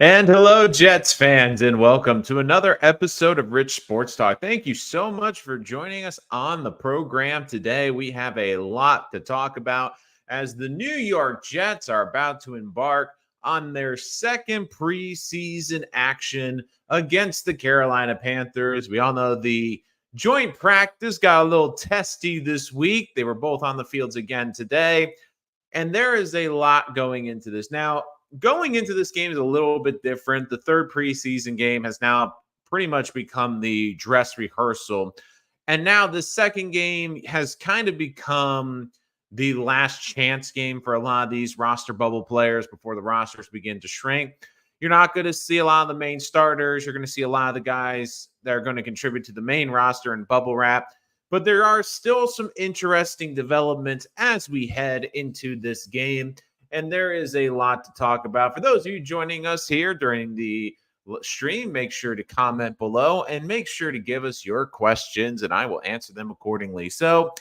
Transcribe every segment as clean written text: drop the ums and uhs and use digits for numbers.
And hello, Jets fans, and welcome to another episode of Rich Sports Talk. Thank you so much for joining us on the program today. We have a lot to talk about as the New York Jets are about to embark on their second preseason action against the Carolina Panthers. We all know the joint practice got a little testy this week. They were both on the fields again today. And there is a lot going into this. Now, going into this game is a little bit different. The third preseason game has now pretty much become the dress rehearsal. And now the second game has kind of become the last chance game for a lot of these roster bubble players before the rosters begin to shrink. You're not going to see a lot of the main starters. You're going to see a lot of the guys that are going to contribute to the main roster and bubble wrap. But there are still some interesting developments as we head into this game. And there is a lot to talk about. For those of you joining us here during the stream, make sure to comment below and make sure to give us your questions, and I will answer them accordingly. So,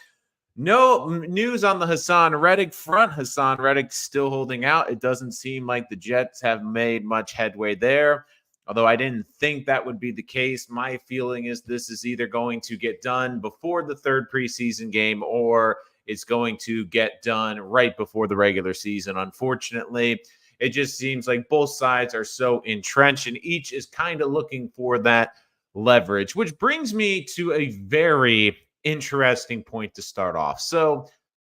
no news on the Hassan Reddick front. Hassan Reddick still holding out. It doesn't seem like the Jets have made much headway there. Although I didn't think that would be the case, my feeling is this is either going to get done before the third preseason game or it's going to get done right before the regular season. Unfortunately, it just seems like both sides are so entrenched and each is kind of looking for that leverage, which brings me to a very interesting point to start off. So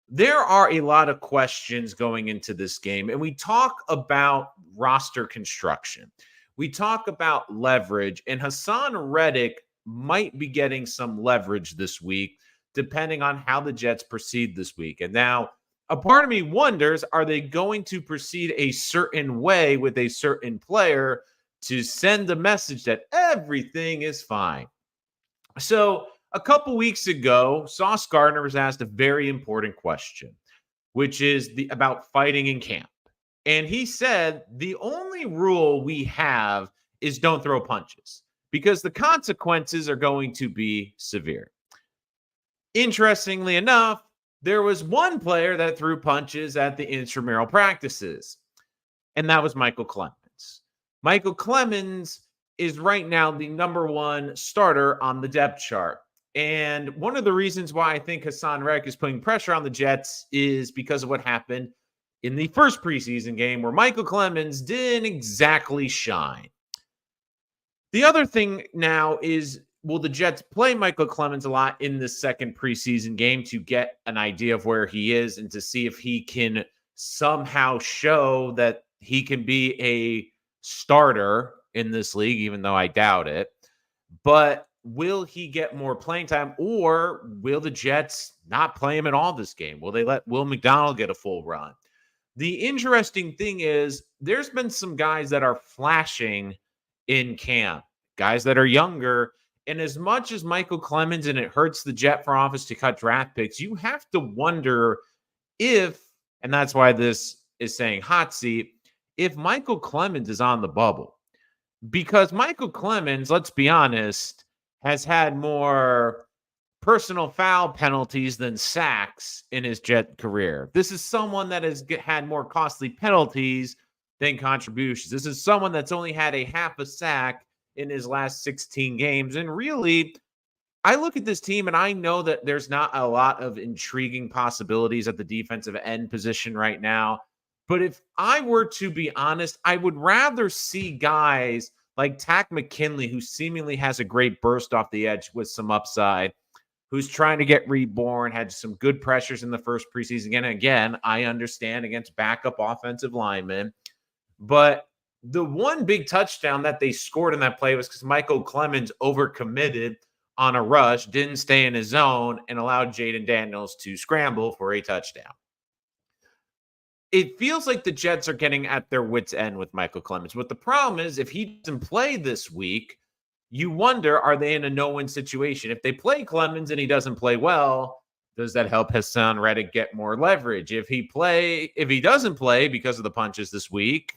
there are a lot of questions going into this game, and we talk about roster construction. We talk about leverage, and Hassan Reddick might be getting some leverage this week, depending on how the Jets proceed this week. And now, a part of me wonders, are they going to proceed a certain way with a certain player to send a message that everything is fine? So, a couple weeks ago, Sauce Gardner was asked a very important question, which is about fighting in camp. And he said, the only rule we have is don't throw punches because the consequences are going to be severe. Interestingly enough, there was one player that threw punches at the intramural practices, and that was Michael Clemens. Michael Clemens is right now the number one starter on the depth chart. And one of the reasons why I think Hassan Reddick is putting pressure on the Jets is because of what happened in the first preseason game where Michael Clemens didn't exactly shine. The other thing now is, will the Jets play Michael Clemens a lot in the second preseason game to get an idea of where he is and to see if he can somehow show that he can be a starter in this league, even though I doubt it. But will he get more playing time, or will the Jets not play him at all this game? Will they let Will McDonald get a full run? The interesting thing is there's been some guys that are flashing in camp, guys that are younger. And as much as Michael Clemens, and it hurts the Jet front office to cut draft picks, you have to wonder if, and that's why this is saying hot seat, if Michael Clemens is on the bubble. Because Michael Clemens, let's be honest, has had more personal foul penalties than sacks in his Jet career. This is someone that has had more costly penalties than contributions. This is someone that's only had a half a sack in his last 16 games. And really, I look at this team and I know that there's not a lot of intriguing possibilities at the defensive end position right now. But if I were to be honest, I would rather see guys like Tack McKinley, who seemingly has a great burst off the edge with some upside, who's trying to get reborn, had some good pressures in the first preseason. And again, I understand against backup offensive linemen. But the one big touchdown that they scored in that play was because Michael Clemens overcommitted on a rush, didn't stay in his zone, and allowed Jaden Daniels to scramble for a touchdown. It feels like the Jets are getting at their wits' end with Michael Clemens. But the problem is, if he doesn't play this week, you wonder, are they in a no-win situation? If they play Clemens and he doesn't play well, does that help Hassan Reddick get more leverage? If he doesn't play because of the punches this week,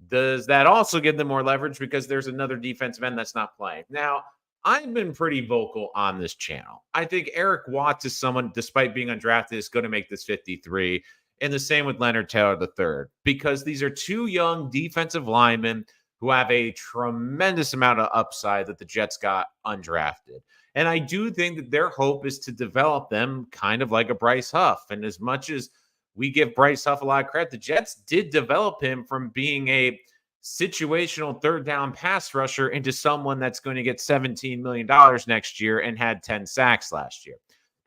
does that also give them more leverage because there's another defensive end that's not playing? Now, I've been pretty vocal on this channel. I think Eric Watts is someone, despite being undrafted, is going to make this 53. And the same with Leonard Taylor III, because these are two young defensive linemen who have a tremendous amount of upside that the Jets got undrafted. And I do think that their hope is to develop them kind of like a Bryce Huff. And as much as we give Bryce Huff a lot of credit, the Jets did develop him from being a situational third down pass rusher into someone that's going to get $17 million next year and had 10 sacks last year.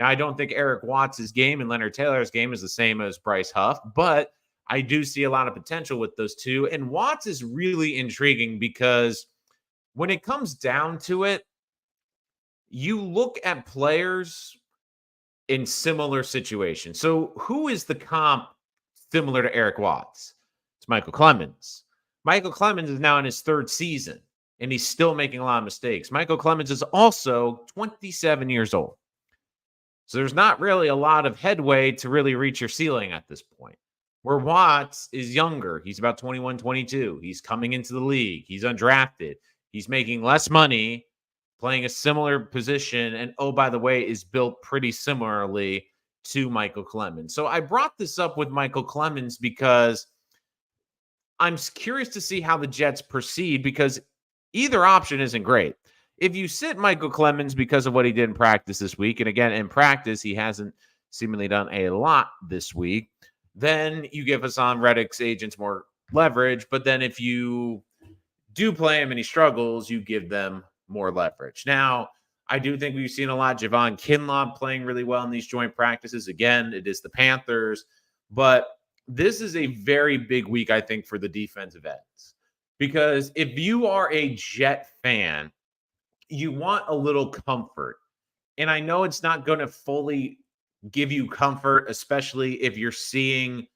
Now, I don't think Eric Watts' game and Leonard Taylor's game is the same as Bryce Huff, but I do see a lot of potential with those two. And Watts is really intriguing because when it comes down to it, you look at players in similar situations. So who is the comp similar to Eric Watts? It's Michael Clemens. Michael Clemens is now in his third season, and he's still making a lot of mistakes. Michael Clemens is also 27 years old. So there's not really a lot of headway to really reach your ceiling at this point. Where Watts is younger. He's about 21, 22. He's coming into the league. He's undrafted. He's making less money, playing a similar position, and oh, by the way, is built pretty similarly to Michael Clemens. So I brought this up with Michael Clemens because I'm curious to see how the Jets proceed, because either option isn't great. If you sit Michael Clemens because of what he did in practice this week, and again, in practice, he hasn't seemingly done a lot this week, then you give Hassan Reddick's agents more leverage. But then if you do play him and he struggles, you give them more leverage. Now, I do think we've seen a lot. Javon Kinlaw playing really well in these joint practices. Again, it is the Panthers. But this is a very big week, I think, for the defensive ends. Because if you are a Jet fan, you want a little comfort. And I know it's not going to fully give you comfort, especially if you're seeing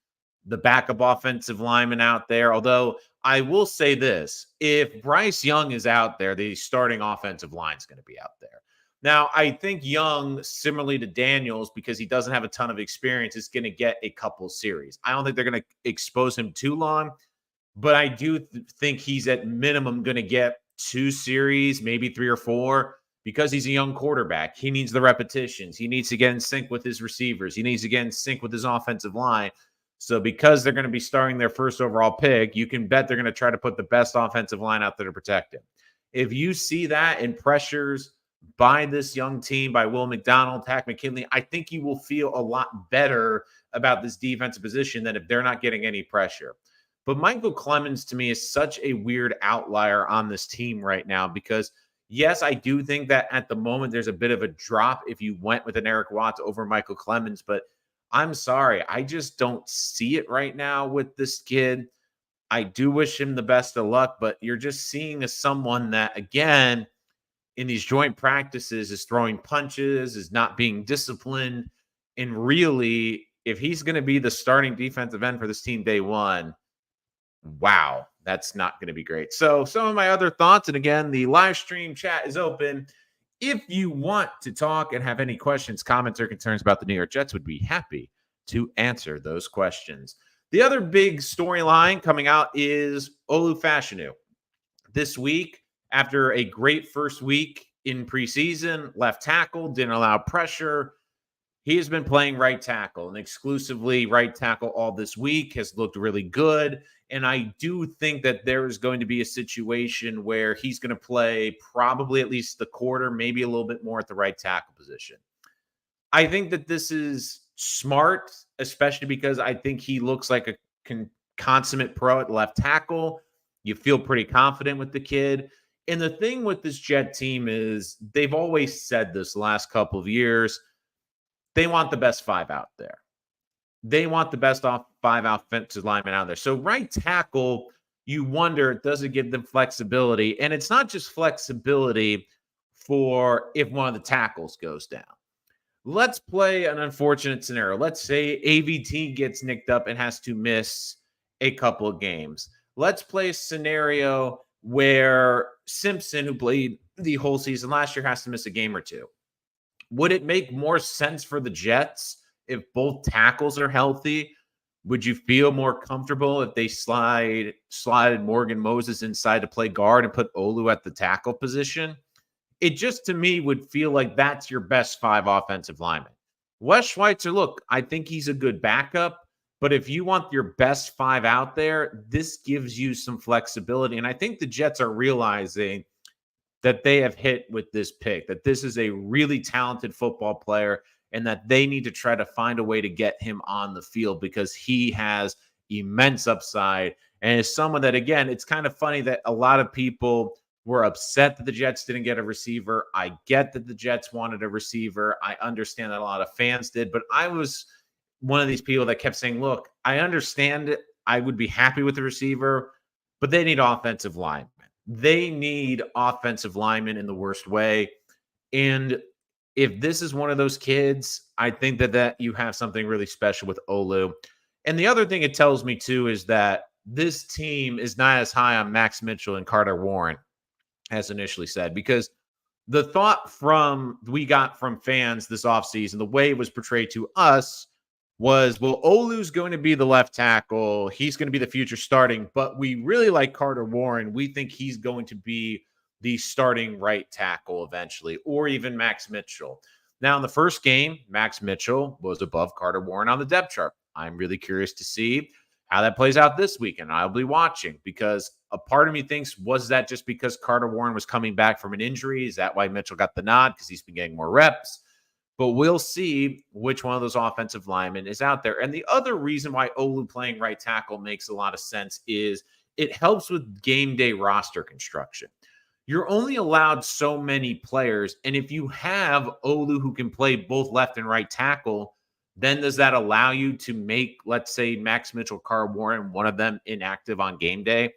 the backup offensive lineman out there. Although I will say this, if Bryce Young is out there, the starting offensive line is going to be out there. Now, I think Young, similarly to Daniels, because he doesn't have a ton of experience, is going to get a couple series. I don't think they're going to expose him too long, but I do think he's at minimum going to get 2 series, maybe 3 or 4. Because he's a young quarterback, he needs the repetitions. He needs to get in sync with his receivers. He needs to get in sync with his offensive line. So because they're going to be starting their first overall pick, you can bet they're going to try to put the best offensive line out there to protect him. If you see that in pressures by this young team, by Will McDonald, Takk McKinley, I think you will feel a lot better about this defensive position than if they're not getting any pressure. But Michael Clemens, to me, is such a weird outlier on this team right now because – yes, I do think that at the moment there's a bit of a drop if you went with an Eric Watts over Michael Clemens, but I'm sorry. I just don't see it right now with this kid. I do wish him the best of luck, but you're just seeing someone that, again, in these joint practices is throwing punches, is not being disciplined. And really, if he's going to be the starting defensive end for this team day one, wow, that's not going to be great. So some of my other thoughts, and again, the live stream chat is open. If you want to talk and have any questions, comments, or concerns about the New York Jets, would be happy to answer those questions. The other big storyline coming out is Olu Fashanu. This week, after a great first week in preseason, left tackle, didn't allow pressure. He has been playing right tackle and exclusively right tackle all this week, has looked really good. And I do think that there is going to be a situation where he's going to play probably at least the quarter, maybe a little bit more at the right tackle position. I think that this is smart, especially because I think he looks like a consummate pro at left tackle. You feel pretty confident with the kid. And the thing with this Jet team is they've always said this the last couple of years, they want the best 5 out there. They want the best 5 offensive linemen out there. So right tackle, you wonder, does it give them flexibility? And it's not just flexibility for if one of the tackles goes down. Let's play an unfortunate scenario. Let's say AVT gets nicked up and has to miss a couple of games. Let's play a scenario where Simpson, who played the whole season last year, has to miss a game or two. Would it make more sense for the Jets if both tackles are healthy? Would you feel more comfortable if they slided Morgan Moses inside to play guard and put Olu at the tackle position? It just, to me, would feel like that's your best 5 offensive linemen. Wes Schweitzer, look, I think he's a good backup. But if you want your best 5 out there, this gives you some flexibility. And I think the Jets are realizing that they have hit with this pick, that this is a really talented football player and that they need to try to find a way to get him on the field because he has immense upside and is someone that, again, it's kind of funny that a lot of people were upset that the Jets didn't get a receiver. I get that the Jets wanted a receiver. I understand that a lot of fans did, but I was one of these people that kept saying, look, I understand it. I would be happy with the receiver, but they need offensive linemen. They need offensive linemen in the worst way. And if this is one of those kids, I think that you have something really special with Olu. And the other thing it tells me too is that this team is not as high on Max Mitchell and Carter Warren as initially said, because the thought from we got from fans this offseason, the way it was portrayed to us was, well, Olu's going to be the left tackle. He's going to be the future starting, but we really like Carter Warren. We think he's going to be the starting right tackle eventually, or even Max Mitchell. Now, in the first game, Max Mitchell was above Carter Warren on the depth chart. I'm really curious to see how that plays out this weekend. I'll be watching because a part of me thinks, was that just because Carter Warren was coming back from an injury? Is that why Mitchell got the nod? Because he's been getting more reps. But we'll see which one of those offensive linemen is out there. And the other reason why Olu playing right tackle makes a lot of sense is it helps with game day roster construction. You're only allowed so many players. And if you have Olu who can play both left and right tackle, then does that allow you to make, let's say, Max Mitchell, Carter Warren, one of them inactive on game day?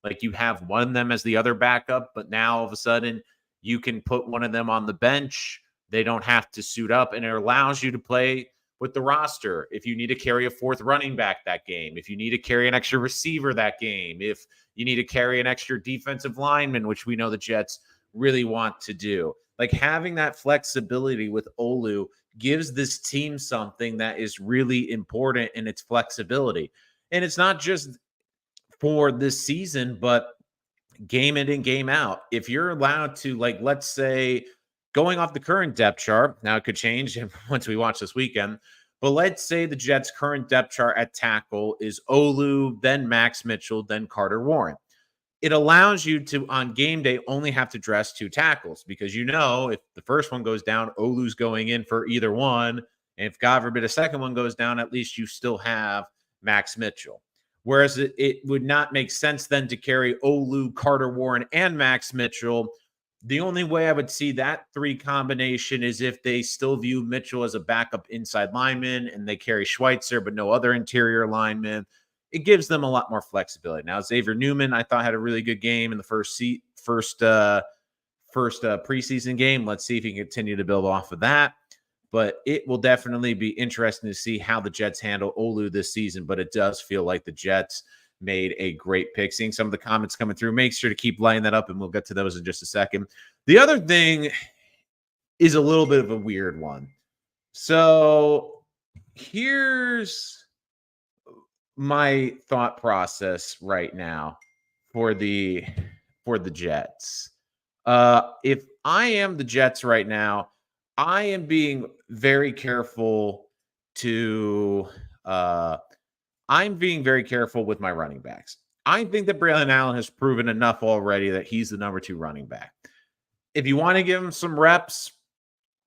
Like you have one of them as the other backup, but now all of a sudden you can put one of them on the bench. They don't have to suit up, and it allows you to play with the roster. If you need to carry a fourth running back that game, if you need to carry an extra receiver that game, if you need to carry an extra defensive lineman, which we know the Jets really want to do. Like having that flexibility with Olu gives this team something that is really important in its flexibility. And it's not just for this season, but game in and game out. If you're allowed to, like, let's say, going off the current depth chart, now it could change once we watch this weekend, but let's say the Jets' current depth chart at tackle is Olu, then Max Mitchell, then Carter Warren. It allows you to, on game day, only have to dress 2 tackles because if the first one goes down, Olu's going in for either one. And if God forbid a second one goes down, at least you still have Max Mitchell. Whereas it would not make sense then to carry Olu, Carter Warren, and Max Mitchell. The only way I would see that 3 combination is if they still view Mitchell as a backup inside lineman and they carry Schweitzer, but no other interior lineman. It gives them a lot more flexibility. Now, Xavier Newman, I thought, had a really good game in the first preseason game. Let's see if he can continue to build off of that. But it will definitely be interesting to see how the Jets handle Olu this season. But it does feel like the Jets made a great pick. Seeing some of the comments coming through, make sure to keep lining that up, and we'll get to those in just a second. The other thing is a little bit of a weird one. So here's my thought process right now for the Jets. If I am the Jets right now, I am being very careful I'm being very careful with my running backs. I think that Braylon Allen has proven enough already that he's the number 2 running back. If you want to give him some reps,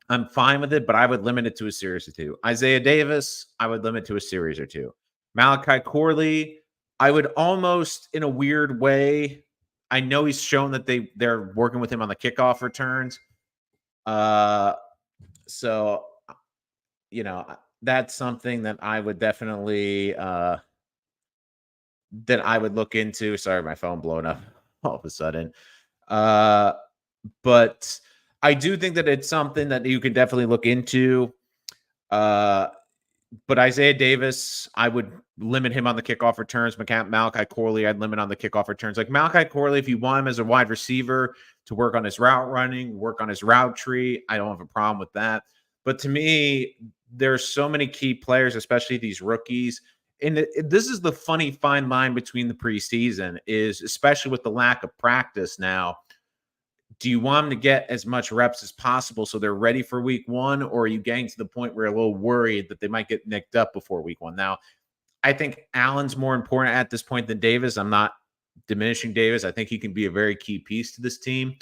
I'm fine with it, but I would limit it to a series or 2. Isaiah Davis, I would limit to a series or 2. Malachi Corley, I would almost, in a weird way, I know he's shown that they're working with him on the kickoff returns. So, that's something that I would definitely that I would look into. Sorry, my phone blowing up all of a sudden. But I do think that it's something that you can definitely look into. But Isaiah Davis, I would limit him on the kickoff returns. Malachi Corley, I'd limit on the kickoff returns. Like Malachi Corley, if you want him as a wide receiver to work on his route running, work on his route tree, I don't have a problem with that. But to me, there's so many key players, especially these rookies. And this is the funny fine line between the preseason is, especially with the lack of practice now, do you want them to get as much reps as possible so they're ready for week 1? Or are you getting to the point where you're a little worried that they might get nicked up before week 1? Now, I think Allen's more important at this point than Davis. I'm not diminishing Davis. I think he can be a very key piece to this team,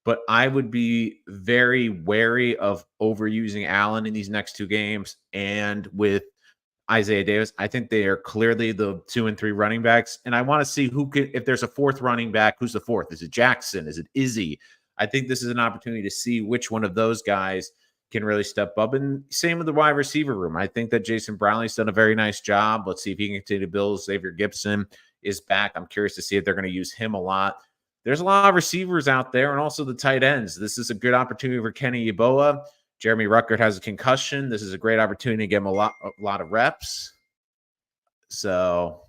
but I would be very wary of overusing Allen in these next two games. And with Isaiah Davis, I think they are clearly the 2 and 3 running backs. And I want to see who can, if there's a fourth running back, who's the fourth? Is it Jackson? Is it Izzy? I think this is an opportunity to see which one of those guys can really step up. And same with the wide receiver room. I think that Jason Brownlee's done a very nice job. Let's see if he can continue to build. Xavier Gibson is back. I'm curious to see if they're going to use him a lot. There's a lot of receivers out there and also the tight ends. This is a good opportunity for Kenny Yeboah. Jeremy Ruckert has a concussion. This is a great opportunity to give him a lot of reps. So,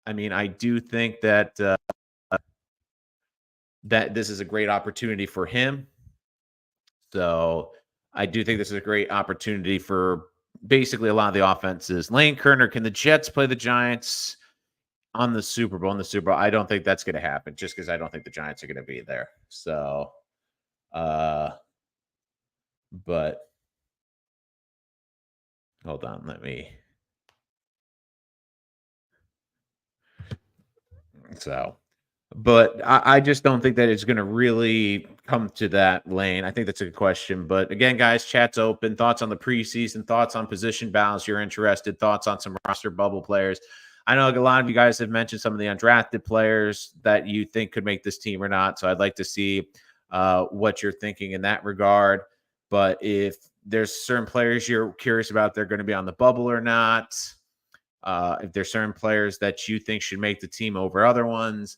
I mean, I do think that that this is a great opportunity for him. So, I do think this is a great opportunity for basically a lot of the offenses. Lane Kerner, can the Jets play the Giants on the Super Bowl? In the Super Bowl, I don't think that's going to happen just because I don't think the Giants are going to be there. So, but hold on, let me. So, but I just don't think that it's going to really come to that lane. I think that's a good question. But again, guys, chat's open. Thoughts on the preseason, thoughts on position balance. You're interested, thoughts on some roster bubble players. I know a lot of you guys have mentioned some of the undrafted players that you think could make this team or not. So I'd like to see what you're thinking in that regard. But if there's certain players you're curious about, they're going to be on the bubble or not. If there's certain players that you think should make the team over other ones.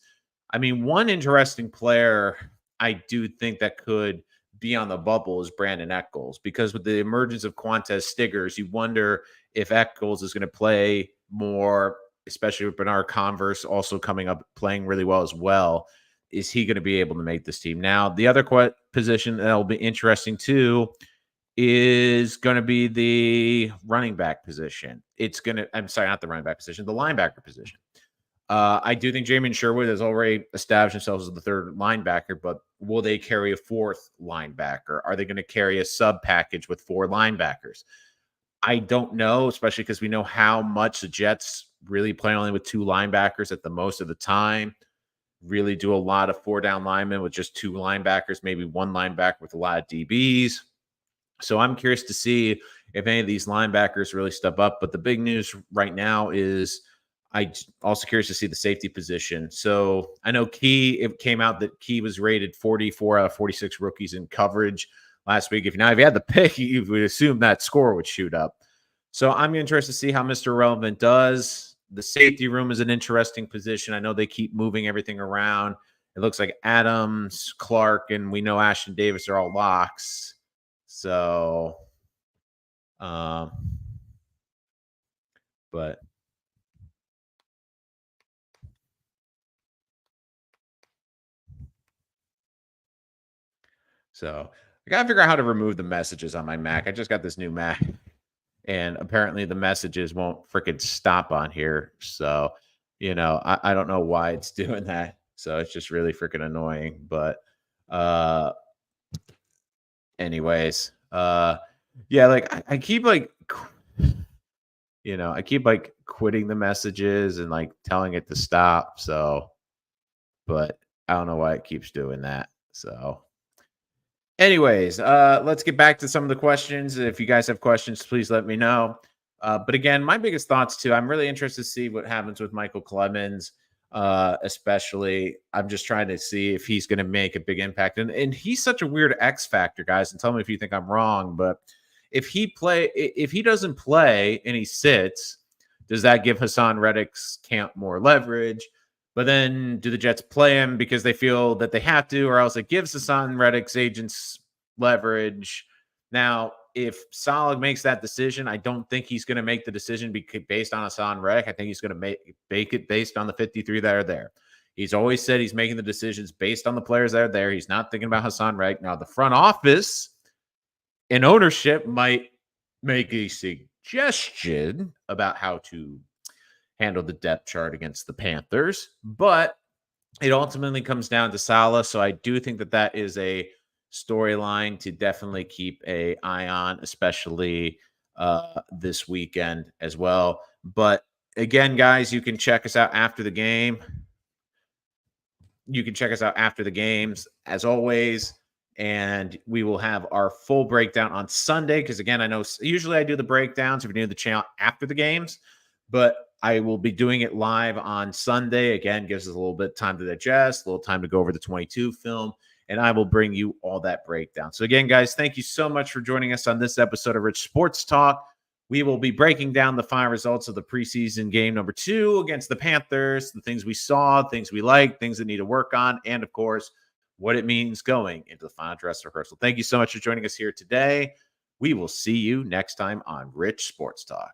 I mean, one interesting player I do think that could be on the bubble is Brandon Echols, because with the emergence of Quantez Stiggers, you wonder if Echols is going to play more, especially with Bernard Converse also coming up playing really well as well. Is he going to be able to make this team? Now, the other position that'll be interesting too is going to be the running back position. I'm sorry, not the running back position, the linebacker position. I do think Jamin Sherwood has already established himself as the third linebacker, but will they carry a fourth linebacker? Are they going to carry a sub package with four linebackers? I don't know, especially because we know how much the Jets really play only with two linebackers at the most of the time. Really do a lot of four down linemen with just two linebackers, maybe one linebacker with a lot of DBs. So I'm curious to see if any of these linebackers really step up. But the big news right now is I also curious to see the safety position. So I know it came out that Key was rated 44 out of 46 rookies in coverage last week. If you had the pick, you would assume that score would shoot up. So I'm interested to see how Mr. Relevant does. The safety room is an interesting position. I know they keep moving everything around. It looks like Adams, Clark, and we know Ashton Davis are all locks. So, but so I gotta figure out how to remove the messages on my Mac. I just got this new Mac, and apparently the messages won't freaking stop on here. So, I don't know why it's doing that. So it's just really freaking annoying. But anyways, yeah, like I keep like I keep like quitting the messages and like telling it to stop. So, but I don't know why it keeps doing that. So, anyways, let's get back to some of the questions. If you guys have questions, please let me know. But again, my biggest thoughts too, I'm really interested to see what happens with Michael Clemens. Especially, I'm just trying to see if he's going to make a big impact. And he's such a weird X factor, guys. And tell me if you think I'm wrong, but if he doesn't play and he sits, does that give Hassan Reddick's camp more leverage? But then do the Jets play him because they feel that they have to, or else it gives Hassan Reddick's agents leverage? Now, if Saleh makes that decision, I don't think he's going to make the decision based on Hassan Reddick. I think he's going to make it based on the 53 that are there. He's always said he's making the decisions based on the players that are there. He's not thinking about Hassan Reddick. Now, the front office and ownership might make a suggestion about how to handle the depth chart against the Panthers, but it ultimately comes down to Saleh. So I do think that is a storyline to definitely keep an eye on, especially this weekend as well. But again, guys, you can check us out after the game. You can check us out after the games, as always. And we will have our full breakdown on Sunday. Because again, I know usually I do the breakdowns if you're new to the channel after the games, but I will be doing it live on Sunday. Again, gives us a little bit of time to digest, a little time to go over the 22 film, and I will bring you all that breakdown. So again, guys, thank you so much for joining us on this episode of Rich Sports Talk. We will be breaking down the final results of the preseason game number 2 against the Panthers, the things we saw, things we like, things that need to work on, and of course, what it means going into the final dress rehearsal. Thank you so much for joining us here today. We will see you next time on Rich Sports Talk.